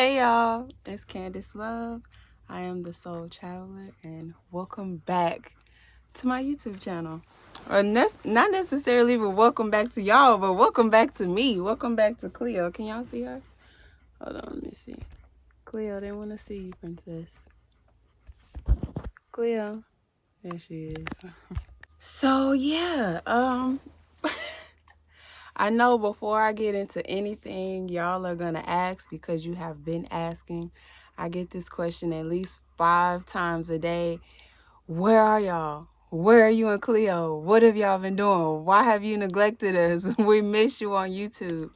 Hey y'all, it's Candace Love. I am the Soul Traveler, and welcome back to my YouTube channel. Or not necessarily even welcome back to y'all, but welcome back to me. Welcome back to Cleo. Can y'all see her? Hold on, let me see. Cleo, they want to see you, princess. Cleo. There she is. So yeah, I know before I get into anything, y'all are gonna ask, because you have been asking. I get this question at least 5 times a day. Where are y'all? Where are you and Cleo? What have y'all been doing? Why have you neglected us? We miss you on YouTube.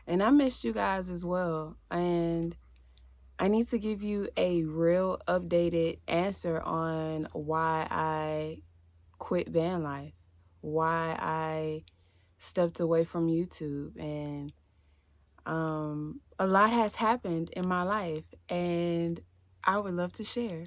And I missed you guys as well. And I need to give you a real updated answer on why I quit van life, why I stepped away from YouTube. And a lot has happened in my life, and I would love to share.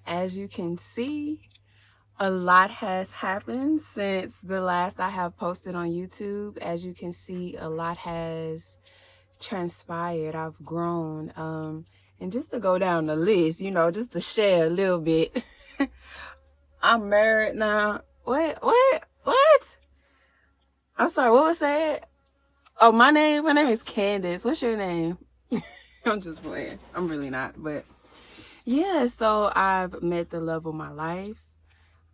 As you can see, a lot has happened since the last I have posted on YouTube. As you can see, a lot has transpired. I've grown. And just to go down the list, just to share a little bit. I'm married now. What? I'm sorry, what was that? Oh, my name is Candace. What's your name? I'm just playing. I'm really not, but yeah, so I've met the love of my life.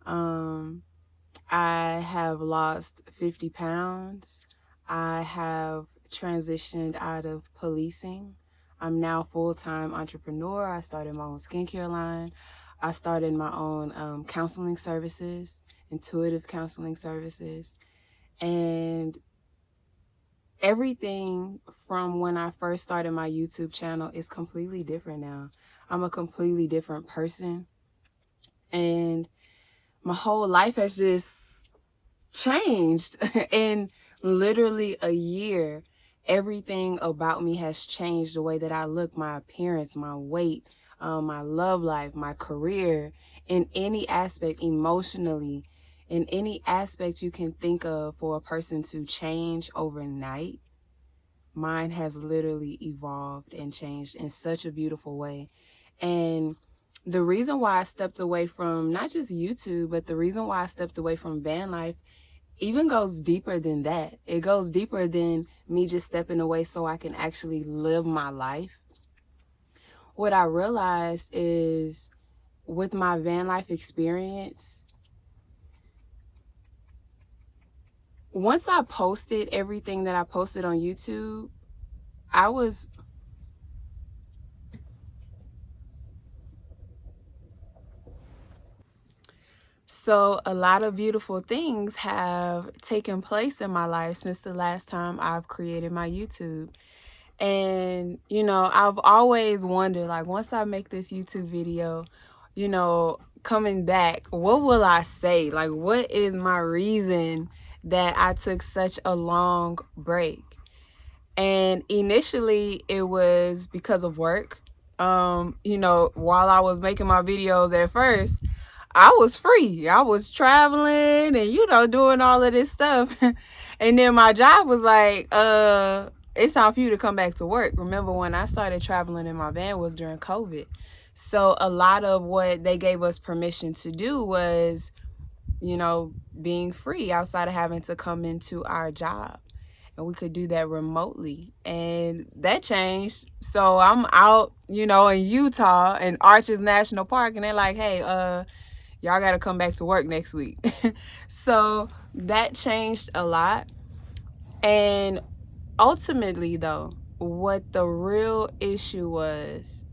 I have lost 50 pounds. I have transitioned out of policing. I'm now full-time entrepreneur. I started my own skincare line. I started my own counseling services, intuitive counseling services. And everything from when I first started my YouTube channel is completely different now. I'm a completely different person. And my whole life has just changed. In literally a year, everything about me has changed. The way that I look, my appearance, my weight, my love life, my career, in any aspect, emotionally, in any aspect you can think of for a person to change overnight. Mine has literally evolved and changed in such a beautiful way. And the reason why I stepped away from not just YouTube, but the reason why I stepped away from van life even goes deeper than that. It goes deeper than me just stepping away so I can actually live my life. What I realized is, with my van life experience, once I posted everything that I posted on YouTube, So a lot of beautiful things have taken place in my life since the last time I've created my YouTube. And, I've always wondered, like, once I make this YouTube video, coming back, what will I say? Like, what is my reason that I took such a long break? And initially it was because of work. While I was making my videos at first, I was free. I was traveling and, doing all of this stuff. And then my job was like, it's time for you to come back to work. Remember when I started traveling in my van was during COVID. So a lot of what they gave us permission to do was, being free outside of having to come into our job. And we could do that remotely. And that changed. So I'm out, in Utah and Arches National Park, and they're like, hey, y'all got to come back to work next week. So that changed a lot. And ultimately, though, what the real issue was,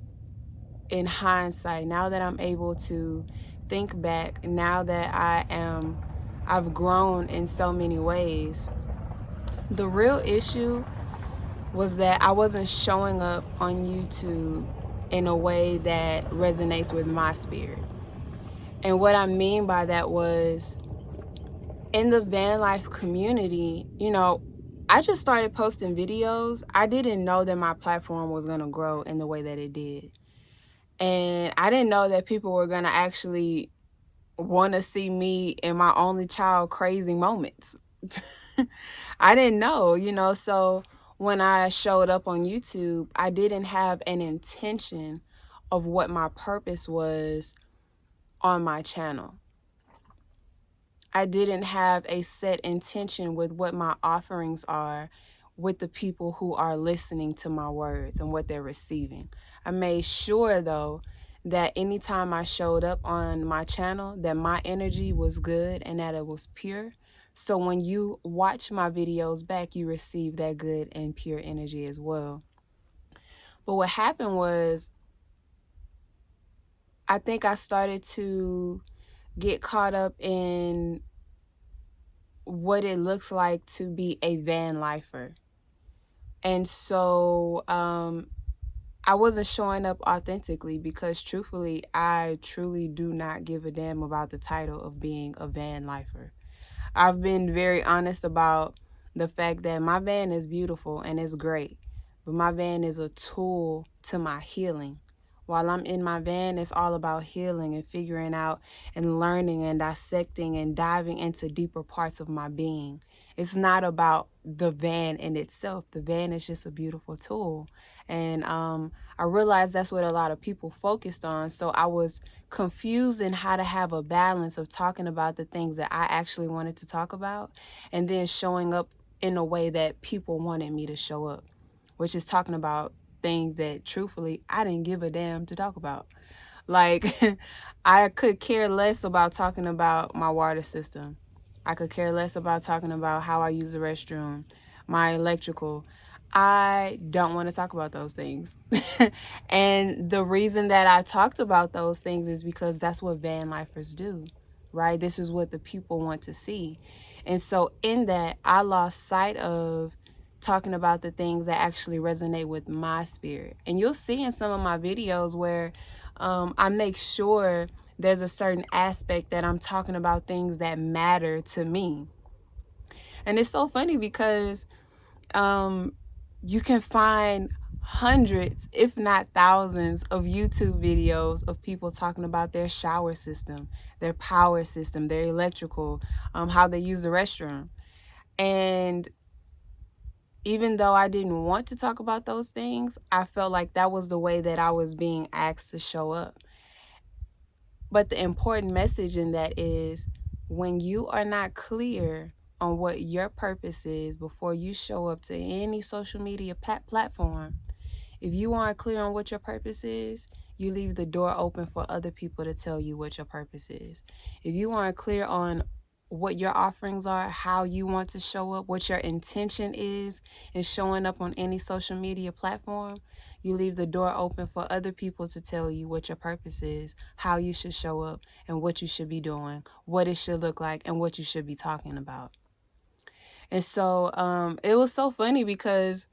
in hindsight, now that I'm able to think back, now that I've grown in so many ways, the real issue was that I wasn't showing up on YouTube in a way that resonates with my spirit. And what I mean by that was, in the van life community, I just started posting videos. I didn't know that my platform was going to grow in the way that it did. And I didn't know that people were going to actually want to see me in my only child crazy moments. I didn't know, so when I showed up on YouTube, I didn't have an intention of what my purpose was on my channel. I didn't have a set intention with what my offerings are with the people who are listening to my words and what they're receiving. I made sure, though, that anytime I showed up on my channel, that my energy was good and that it was pure. So when you watch my videos back, you receive that good and pure energy as well. But what happened was, I think I started to get caught up in what it looks like to be a van lifer. And so I wasn't showing up authentically because, truthfully, I truly do not give a damn about the title of being a van lifer. I've been very honest about the fact that my van is beautiful and it's great, but my van is a tool to my healing. While I'm in my van, it's all about healing and figuring out and learning and dissecting and diving into deeper parts of my being. It's not about the van in itself. The van is just a beautiful tool. And I realized that's what a lot of people focused on. So I was confused in how to have a balance of talking about the things that I actually wanted to talk about and then showing up in a way that people wanted me to show up, which is talking about things that, truthfully, I didn't give a damn to talk about. Like, I could care less about talking about my water system. I could care less about talking about how I use the restroom, my electrical. I don't want to talk about those things. And the reason that I talked about those things is because that's what van lifers do, right? This is what the people want to see. And so in that, I lost sight of talking about the things that actually resonate with my spirit. And you'll see in some of my videos where I make sure there's a certain aspect that I'm talking about things that matter to me. And it's so funny because you can find hundreds, if not thousands, of YouTube videos of people talking about their shower system, their power system, their electrical, how they use the restroom. And even though I didn't want to talk about those things, I felt like that was the way that I was being asked to show up. But the important message in that is, when you are not clear on what your purpose is before you show up to any social media platform, if you aren't clear on what your purpose is, you leave the door open for other people to tell you what your purpose is. If you aren't clear on what your offerings are, how you want to show up, what your intention is in showing up on any social media platform, you leave the door open for other people to tell you what your purpose is, how you should show up, and what you should be doing, what it should look like, and what you should be talking about. And so it was so funny because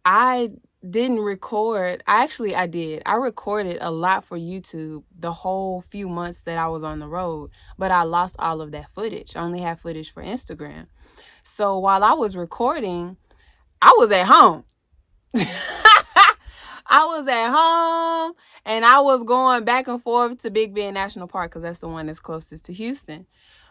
I didn't record. I did. I recorded a lot for YouTube the whole few months that I was on the road, but I lost all of that footage. I only have footage for Instagram. So while I was recording, I was at home. I was at home and I was going back and forth to Big Bend National Park because that's the one that's closest to Houston.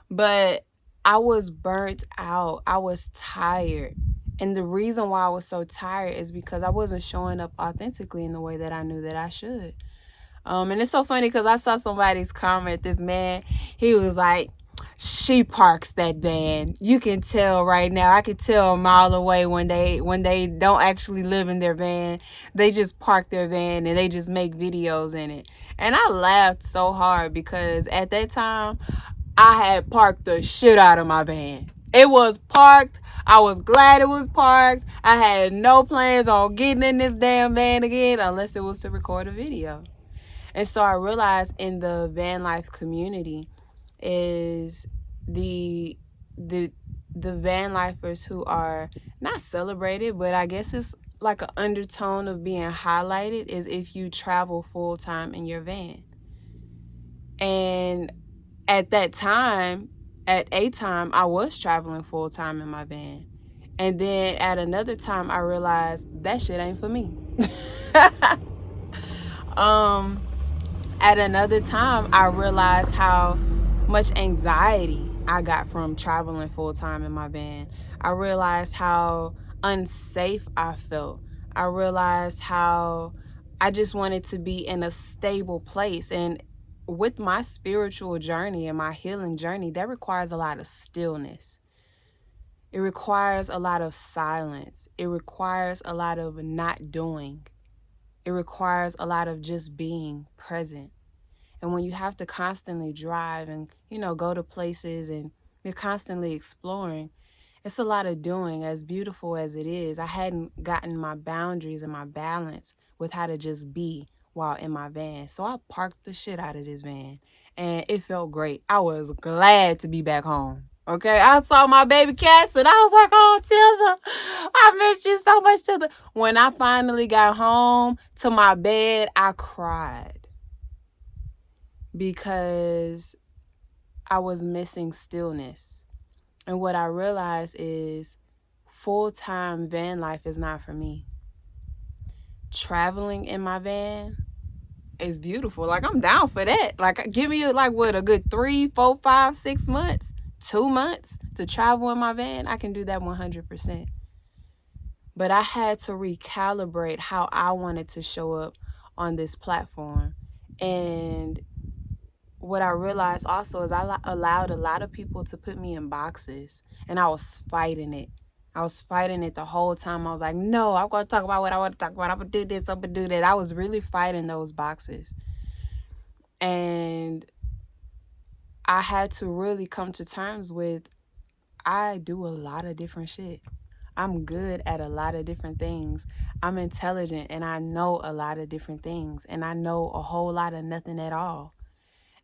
But I was burnt out. I was tired. And the reason why I was so tired is because I wasn't showing up authentically in the way that I knew that I should. And it's so funny because I saw somebody's comment. This man, he was like, she parks that van. You can tell right now. I could tell a mile away when they don't actually live in their van. They just park their van and they just make videos in it. And I laughed so hard because at that time, I had parked the shit out of my van. It was parked. I was glad it was parked. I had no plans on getting in this damn van again unless it was to record a video. And so I realized in the van life community is the van lifers who are not celebrated, but I guess it's like an undertone of being highlighted is if you travel full time in your van. And at a time, I was traveling full time in my van. And then at another time, I realized that shit ain't for me. At another time, I realized how much anxiety I got from traveling full time in my van. I realized how unsafe I felt. I realized how I just wanted to be in a stable place. And with my spiritual journey and my healing journey, that requires a lot of stillness. It requires a lot of silence. It requires a lot of not doing. It requires a lot of just being present. And when you have to constantly drive and, go to places and you're constantly exploring, it's a lot of doing. As beautiful as it is, I hadn't gotten my boundaries and my balance with how to just be while in my van. So I parked the shit out of this van and it felt great. I was glad to be back home. Okay, I saw my baby cats and I was like, oh, Tilda, I missed you so much, Tilda. When I finally got home to my bed, I cried because I was missing stillness. And what I realized is full-time van life is not for me. Traveling in my van is beautiful. Like, I'm down for that. Like, give me a good 3, 4, 5, 6 months, 2 months to travel in my van. I can do that 100%. But I had to recalibrate how I wanted to show up on this platform. And what I realized also is I allowed a lot of people to put me in boxes, and I was fighting it. I was fighting it the whole time. I was like, no, I'm going to talk about what I want to talk about. I'm going to do this, I'm going to do that. I was really fighting those boxes. And I had to really come to terms with, I do a lot of different shit. I'm good at a lot of different things. I'm intelligent and I know a lot of different things. And I know a whole lot of nothing at all.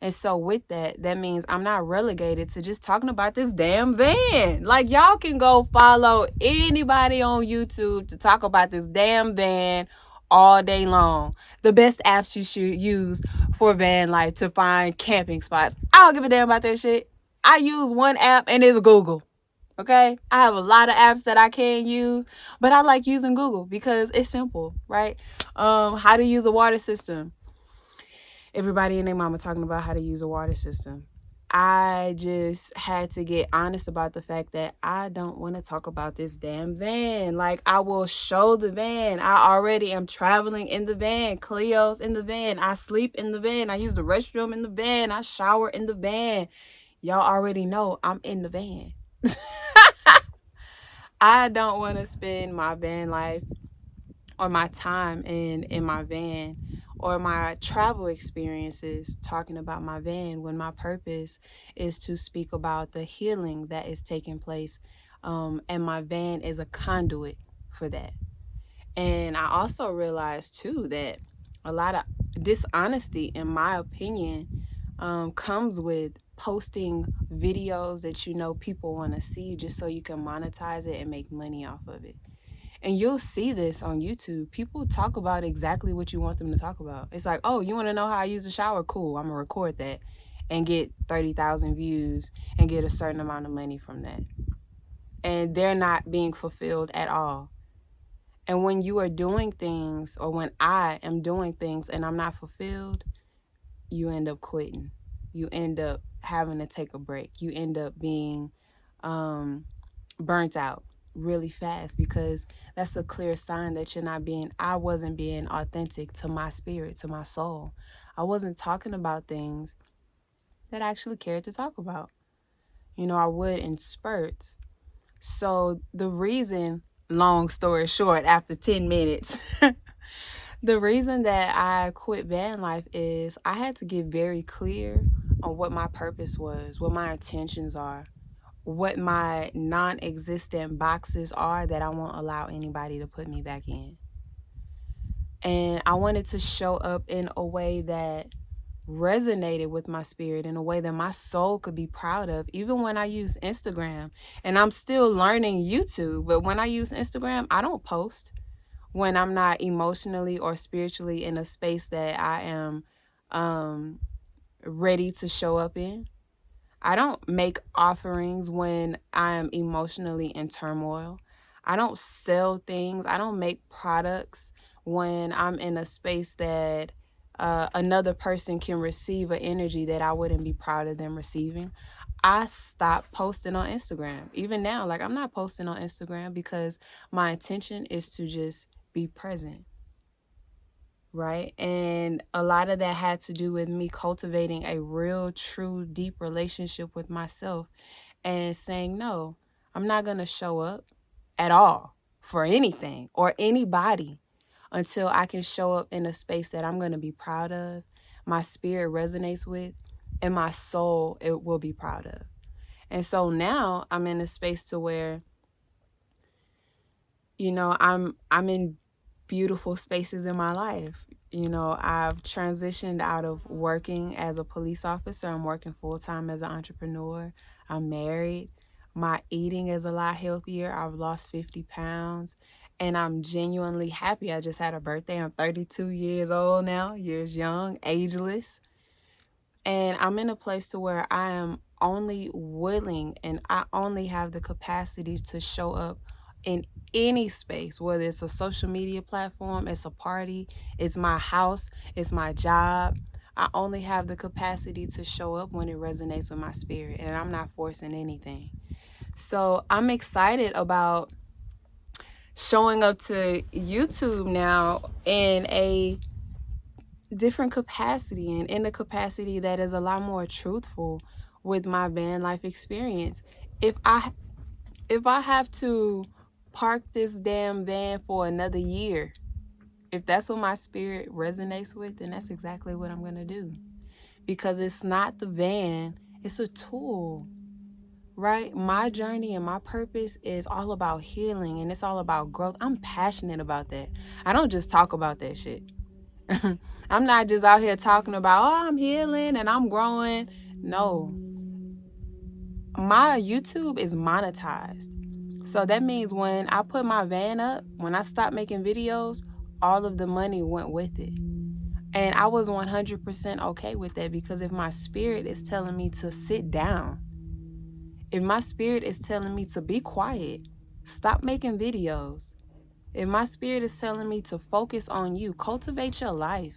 And so with that means I'm not relegated to just talking about this damn van. Like, y'all can go follow anybody on YouTube to talk about this damn van all day long. The best apps you should use for van life to find camping spots. I don't give a damn about that shit. I use one app and it's Google. Okay? I have a lot of apps that I can use, but I like using Google because it's simple, right? How to use a water system. Everybody and their mama talking about how to use a water system. I just had to get honest about the fact that I don't want to talk about this damn van. Like, I will show the van. I already am traveling in the van. Cleo's in the van. I sleep in the van. I use the restroom in the van. I shower in the van. Y'all already know I'm in the van. I don't want to spend my van life or my time in my van or my travel experiences talking about my van when my purpose is to speak about the healing that is taking place, and my van is a conduit for that. And I also realized too that a lot of dishonesty, in my opinion, comes with posting videos that people want to see just so you can monetize it and make money off of it. And you'll see this on YouTube. People talk about exactly what you want them to talk about. It's like, oh, you want to know how I use a shower? Cool, I'm going to record that and get 30,000 views and get a certain amount of money from that. And they're not being fulfilled at all. And when you are doing things, or when I am doing things and I'm not fulfilled, you end up quitting. You end up having to take a break. You end up being burnt out really fast, because that's a clear sign that I wasn't being authentic to my spirit, to my soul. I wasn't talking about things that I actually cared to talk about. I would in spurts. So the reason, long story short, after 10 minutes, the reason that I quit van life is I had to get very clear on what my purpose was, what my intentions are, what my non-existent boxes are that I won't allow anybody to put me back in. And I wanted to show up in a way that resonated with my spirit, in a way that my soul could be proud of. Even when I use Instagram, and I'm still learning YouTube, but when I use Instagram, I don't post when I'm not emotionally or spiritually in a space that I am ready to show up in. I don't make offerings when I am emotionally in turmoil. I don't sell things. I don't make products when I'm in a space that another person can receive an energy that I wouldn't be proud of them receiving. I stopped posting on Instagram. Even now, like, I'm not posting on Instagram because my intention is to just be present. Right? And a lot of that had to do with me cultivating a real, true, deep relationship with myself and saying, no, I'm not going to show up at all for anything or anybody until I can show up in a space that I'm going to be proud of, my spirit resonates with, and my soul, it will be proud of. And so now I'm in a space to where, I'm in beautiful spaces in my life. I've transitioned out of working as a police officer. I'm working full-time as an entrepreneur. I'm married. My eating is a lot healthier. I've lost 50 pounds, and I'm genuinely happy. I just had a birthday. I'm 32 years old now, years young, ageless. And I'm in a place to where I am only willing and I only have the capacity to show up in any space, whether it's a social media platform, it's a party, it's my house, it's my job. I only have the capacity to show up when it resonates with my spirit, and I'm not forcing anything. So I'm excited about showing up to YouTube now in a different capacity, and in a capacity that is a lot more truthful with my van life experience. If I have to park this damn van for another year, if that's what my spirit resonates with, then that's exactly what I'm going to do. Because it's not the van, it's a tool, right? My journey and my purpose is all about healing, and it's all about growth. I'm passionate about that. I don't just talk about that shit. I'm not just out here talking about, oh, I'm healing and I'm growing. No. My YouTube is monetized. So that means when I put my van up, when I stopped making videos, all of the money went with it. And I was 100% okay with that, because if my spirit is telling me to sit down, if my spirit is telling me to be quiet, stop making videos, if my spirit is telling me to focus on you, cultivate your life,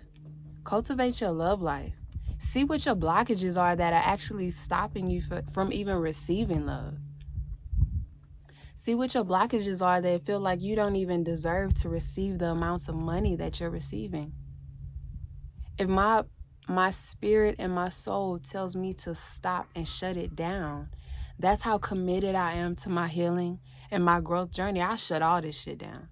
cultivate your love life, see what your blockages are that are actually stopping you from even receiving love. See what your blockages are that feel like you don't even deserve to receive the amounts of money that you're receiving. If my spirit and my soul tells me to stop and shut it down, that's how committed I am to my healing and my growth journey. I shut all this shit down.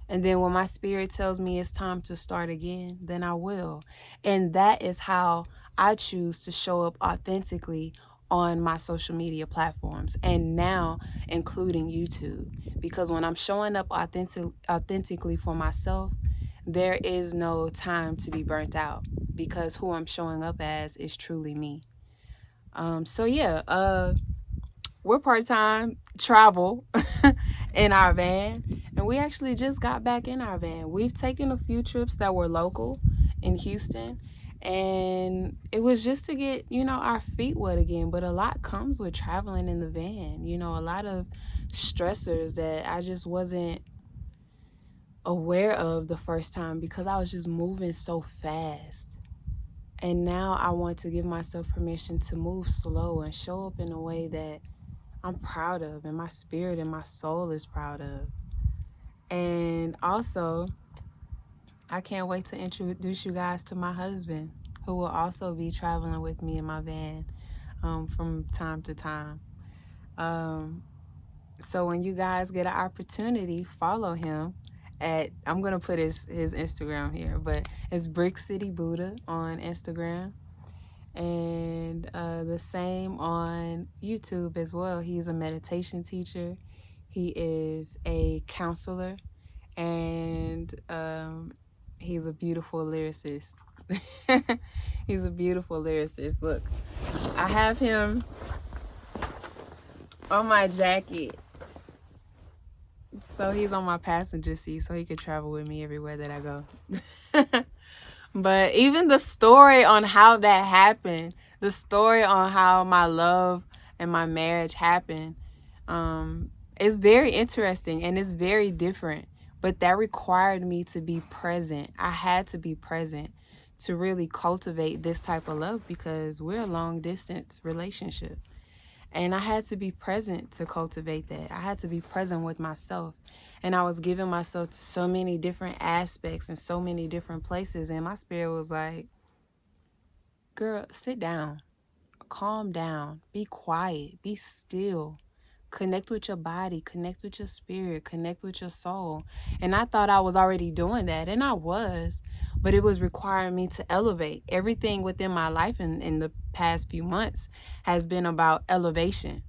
And then when my spirit tells me it's time to start again, then I will. And that is how I choose to show up authentically on my social media platforms, and now including YouTube. Because when I'm showing up authentically for myself, there is no time to be burnt out, because who I'm showing up as is truly me. We're part-time travel in our van, and we actually just got back in our van. We've taken a few trips that were local in Houston, and it was just to get, our feet wet again. But a lot comes with traveling in the van, a lot of stressors that I just wasn't aware of the first time because I was just moving so fast. And now I want to give myself permission to move slow and show up in a way that I'm proud of and my spirit and my soul is proud of. And also, I can't wait to introduce you guys to my husband, who will also be traveling with me in my van from time to time. So when you guys get an opportunity, follow him at, I'm going to put his Instagram here, but it's Brick City Buddha on Instagram. And the same on YouTube as well. He's a meditation teacher. He is a counselor, and he's a beautiful lyricist. He's a beautiful lyricist. Look, I have him on my jacket. So he's on my passenger seat so he could travel with me everywhere that I go. But even the story on how that happened, the story on how my love and my marriage happened, is very interesting and it's very different. But that required me to be present. I had to be present to really cultivate this type of love because we're a long distance relationship. And I had to be present to cultivate that. I had to be present with myself. And I was giving myself to so many different aspects and so many different places. And my spirit was like, girl, sit down, calm down, be quiet, be still. Connect with your body, connect with your spirit, connect with your soul. And I thought I was already doing that, and I was, but it was requiring me to elevate. Everything within my life in the past few months has been about elevation.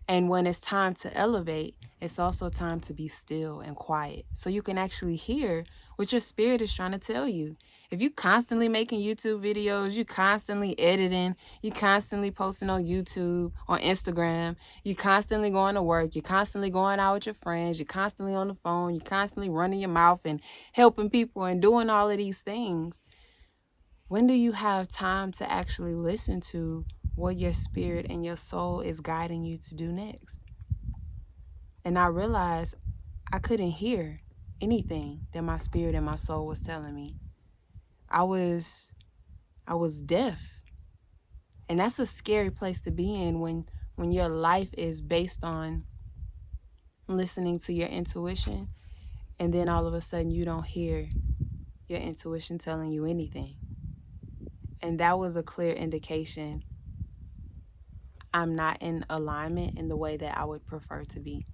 And when it's time to elevate, it's also time to be still and quiet so you can actually hear what your spirit is trying to tell you. If you constantly making YouTube videos, you constantly editing, you constantly posting on YouTube, on Instagram, you constantly going to work, you're constantly going out with your friends, you're constantly on the phone, you're constantly running your mouth and helping people and doing all of these things, when do you have time to actually listen to what your spirit and your soul is guiding you to do next? And I realized I couldn't hear anything that my spirit and my soul was telling me. I was deaf. And that's a scary place to be in when your life is based on listening to your intuition, and then all of a sudden you don't hear your intuition telling you anything. And that was a clear indication I'm not in alignment in the way that I would prefer to be.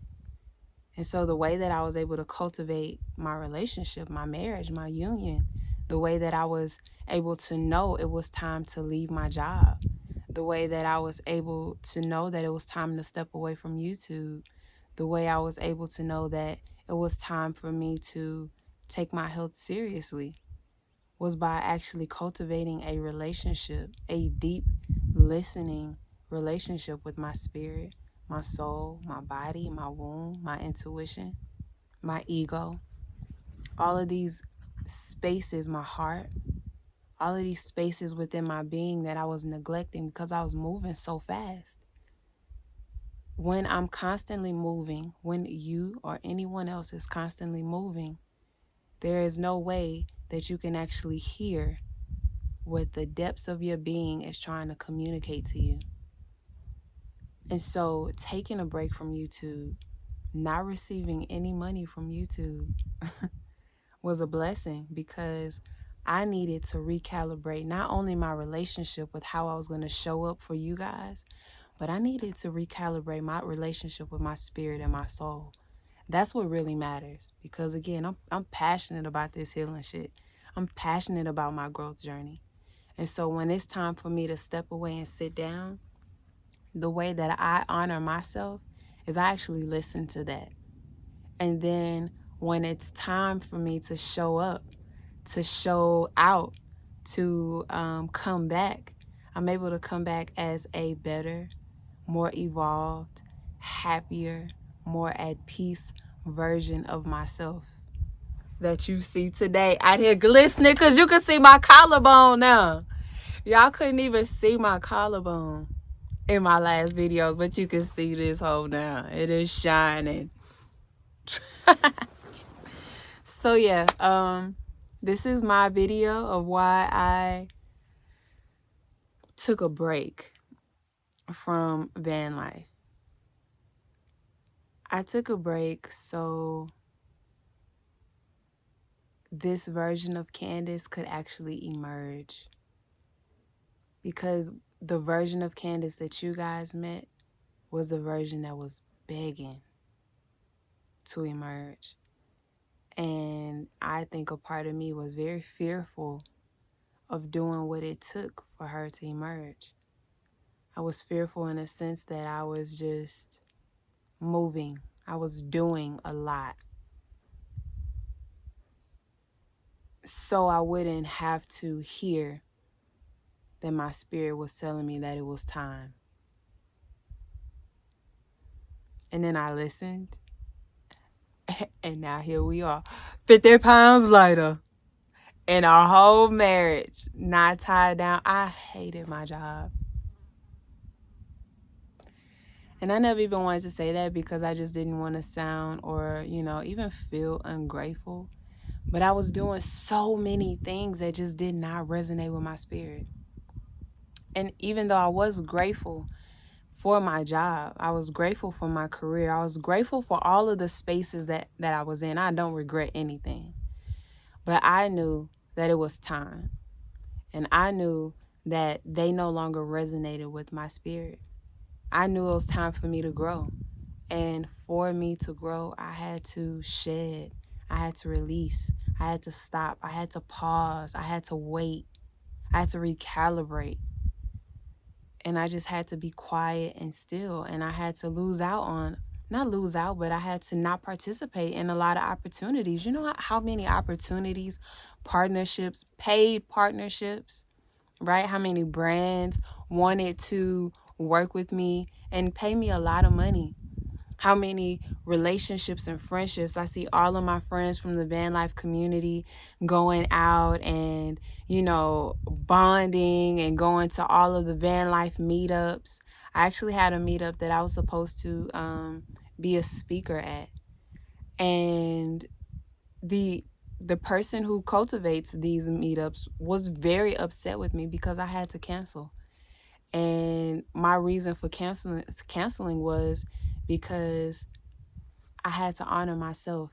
And so the way that I was able to cultivate my relationship, my marriage, my union, the way that I was able to know it was time to leave my job, the way that I was able to know that it was time to step away from YouTube, the way I was able to know that it was time for me to take my health seriously, was by actually cultivating a relationship, a deep listening relationship with my spirit, my soul, my body, my womb, my intuition, my ego, all of these spaces, my heart, all of these spaces within my being that I was neglecting because I was moving so fast. When I'm constantly moving, when you or anyone else is constantly moving, there is no way that you can actually hear what the depths of your being is trying to communicate to you. And so taking a break from YouTube, not receiving any money from YouTube was a blessing because I needed to recalibrate not only my relationship with how I was going to show up for you guys, but I needed to recalibrate my relationship with my spirit and my soul. That's what really matters because, again, I'm passionate about this healing shit. I'm passionate about my growth journey. And so when it's time for me to step away and sit down, the way that I honor myself is I actually listen to that. And then when it's time for me to show up, to show out, to come back, I'm able to come back as a better, more evolved, happier, more at peace version of myself that you see today out here glistening, because you can see my collarbone now. Y'all couldn't even see my collarbone in my last videos, but you can see this hole now. It is shining. So yeah, this is my video of why I took a break from van life. I took a break so this version of Candace could actually emerge. Because the version of Candace that you guys met was the version that was begging to emerge. And I think a part of me was very fearful of doing what it took for her to emerge. I was fearful in a sense that I was just moving. I was doing a lot. So I wouldn't have to hear that my spirit was telling me that it was time. And then I listened. And now here we are, 50 pounds later. And our whole marriage not tied down. I hated my job. And I never even wanted to say that because I just didn't want to sound or, even feel ungrateful. But I was doing so many things that just did not resonate with my spirit. And even though I was grateful for my job, I was grateful for my career, I was grateful for all of the spaces that I was in. I don't regret anything. But I knew that it was time. And I knew that they no longer resonated with my spirit. I knew it was time for me to grow. And for me to grow, I had to shed. I had to release. I had to stop. I had to pause. I had to wait. I had to recalibrate. And I just had to be quiet and still. And I had to not lose out, but I had to not participate in a lot of opportunities. You know how many opportunities, partnerships, paid partnerships, right? How many brands wanted to work with me and pay me a lot of money. How many relationships and friendships. I see all of my friends from the van life community going out and, bonding and going to all of the van life meetups. I actually had a meetup that I was supposed to be a speaker at. And the person who cultivates these meetups was very upset with me because I had to cancel. And my reason for canceling was because I had to honor myself.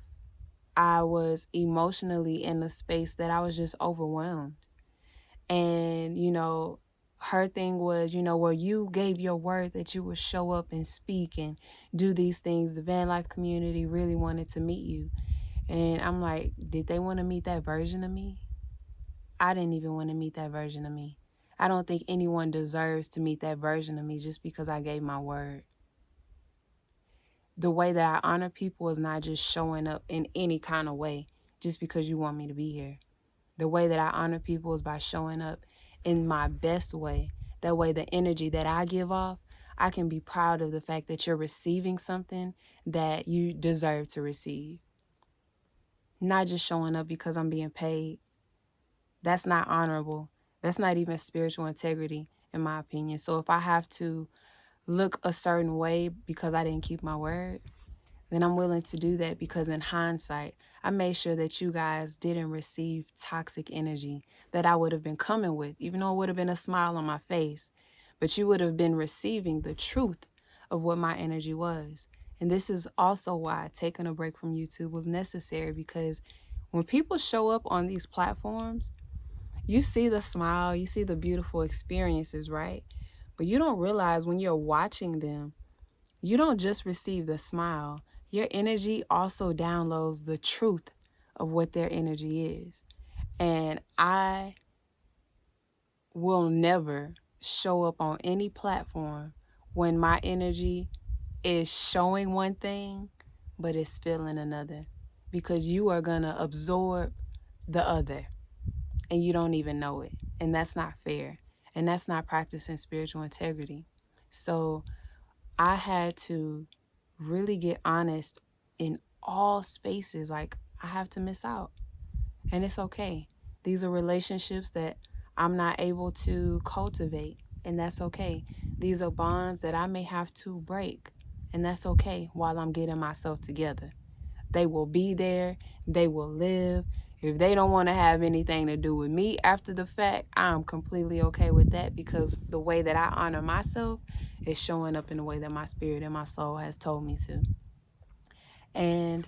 I was emotionally in a space that I was just overwhelmed. And, her thing was, well, you gave your word that you would show up and speak and do these things. The van life community really wanted to meet you. And I'm like, did they want to meet that version of me? I didn't even want to meet that version of me. I don't think anyone deserves to meet that version of me just because I gave my word. The way that I honor people is not just showing up in any kind of way just because you want me to be here. The way that I honor people is by showing up in my best way. That way, the energy that I give off, I can be proud of the fact that you're receiving something that you deserve to receive. Not just showing up because I'm being paid. That's not honorable. That's not even spiritual integrity, in my opinion. So if I have to look a certain way because I didn't keep my word, then I'm willing to do that because in hindsight, I made sure that you guys didn't receive toxic energy that I would have been coming with, even though it would have been a smile on my face. But you would have been receiving the truth of what my energy was. And this is also why taking a break from YouTube was necessary, because when people show up on these platforms, you see the smile, you see the beautiful experiences, right? But you don't realize when you're watching them, you don't just receive the smile. Your energy also downloads the truth of what their energy is. And I will never show up on any platform when my energy is showing one thing, but it's feeling another. Because you are going to absorb the other and you don't even know it. And that's not fair. And that's not practicing spiritual integrity. So I had to really get honest in all spaces. Like, I have to miss out. And it's okay. These are relationships that I'm not able to cultivate. And that's okay. These are bonds that I may have to break. And that's okay while I'm getting myself together. they will be there, they will live. If they don't want to have anything to do with me after the fact, I'm completely okay with that, because the way that I honor myself is showing up in the way that my spirit and my soul has told me to. And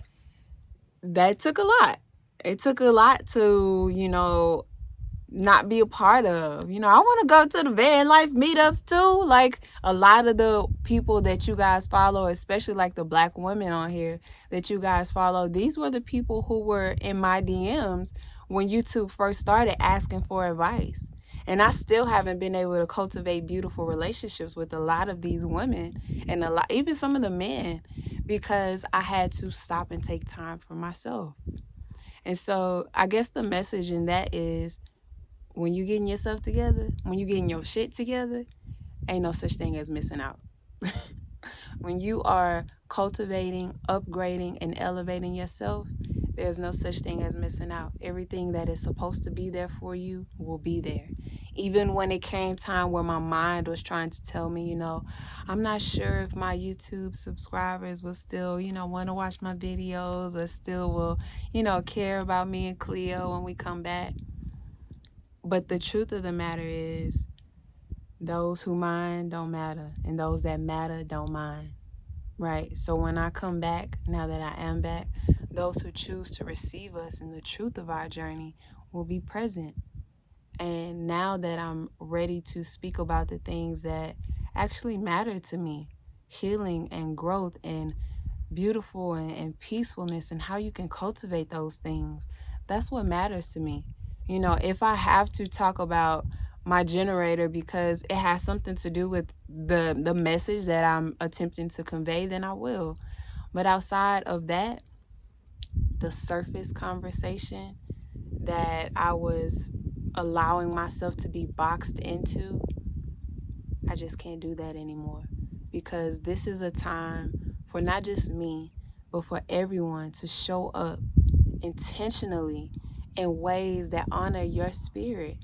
that took a lot. It took a lot to, not be a part of. I want to go to the van life meetups too. Like, a lot of the people that you guys follow, especially like the Black women on here that you guys follow, these were the people who were in my DMs when YouTube first started asking for advice. And I still haven't been able to cultivate beautiful relationships with a lot of these women, and even some of the men, because I had to stop and take time for myself. And so I guess the message in that is, when you getting yourself together, when you getting your shit together, ain't no such thing as missing out. When you are cultivating, upgrading, and elevating yourself, there's no such thing as missing out. Everything that is supposed to be there for you will be there. Even when it came time where my mind was trying to tell me, I'm not sure if my YouTube subscribers will still, want to watch my videos, or still will, care about me and Cleo when we come back. But the truth of the matter is, those who mind don't matter, and those that matter don't mind, right? So when I come back, now that I am back, those who choose to receive us in the truth of our journey will be present. And now that I'm ready to speak about the things that actually matter to me, healing and growth and beautiful and peacefulness, and how you can cultivate those things, that's what matters to me. If I have to talk about my generator because it has something to do with the message that I'm attempting to convey, then I will. But outside of that, the surface conversation that I was allowing myself to be boxed into, I just can't do that anymore, because this is a time for not just me, but for everyone to show up intentionally in ways that honor your spirit,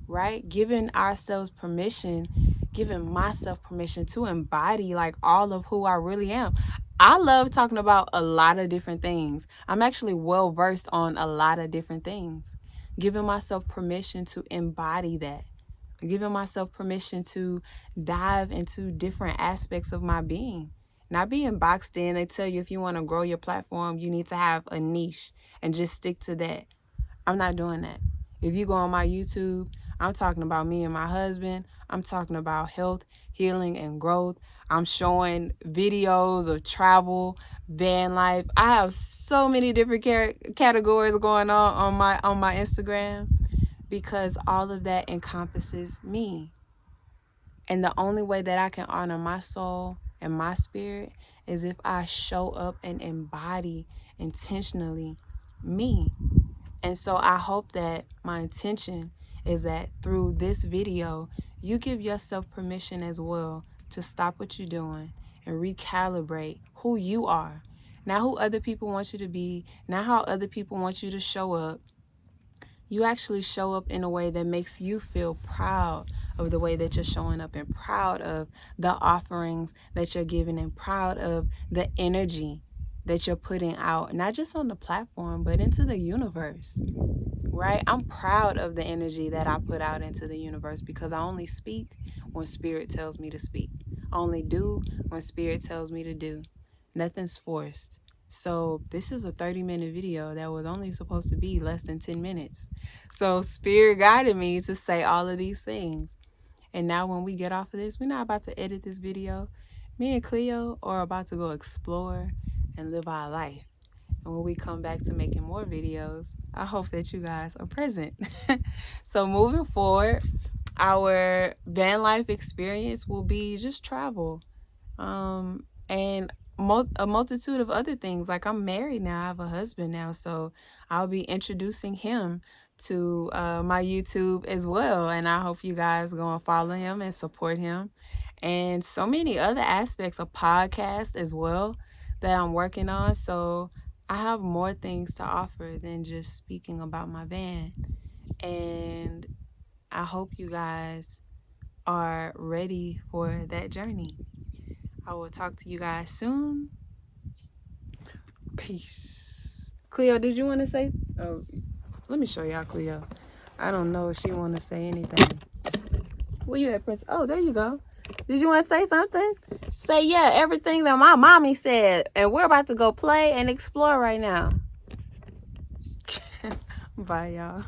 right? Giving ourselves permission, giving myself permission to embody like all of who I really am. I love talking about a lot of different things. I'm actually well versed on a lot of different things. Giving myself permission to embody that. Giving myself permission to dive into different aspects of my being. Not being boxed in. They tell you if you want to grow your platform, you need to have a niche and just stick to that. I'm not doing that. If you go on my YouTube, I'm talking about me and my husband. I'm talking about health, healing, and growth. I'm showing videos of travel, van life. I have so many different categories going on my Instagram, because all of that encompasses me. And the only way that I can honor my soul and my spirit is if I show up and embody intentionally me. And so I hope that my intention is that through this video, you give yourself permission as well to stop what you're doing and recalibrate who you are. Not who other people want you to be, not how other people want you to show up. You actually show up in a way that makes you feel proud of the way that you're showing up, and proud of the offerings that you're giving, and proud of the energy that you're putting out, not just on the platform, but into the universe, right? I'm proud of the energy that I put out into the universe, because I only speak when spirit tells me to speak. I only do when spirit tells me to do. Nothing's forced. So this is a 30-minute video that was only supposed to be less than 10 minutes. So spirit guided me to say all of these things. And now when we get off of this, we're not about to edit this video. Me and Cleo are about to go explore and live our life. And when we come back to making more videos, I hope that you guys are present. So moving forward, our van life experience will be just travel. And a multitude of other things. Like, I'm married now, I have a husband now, so I'll be introducing him to my YouTube as well, and I hope you guys go and follow him and support him, and so many other aspects of podcast as well that I'm working on. So I have more things to offer than just speaking about my van, and I hope you guys are ready for that journey. I will talk to you guys soon. Peace. Cleo, did you want to say? Oh, let me show y'all Cleo. I don't know if she want to say anything. Where you at, Prince? Oh, there you go. Did you want to say something? Say, yeah, everything that my mommy said. And we're about to go play and explore right now. Bye, y'all.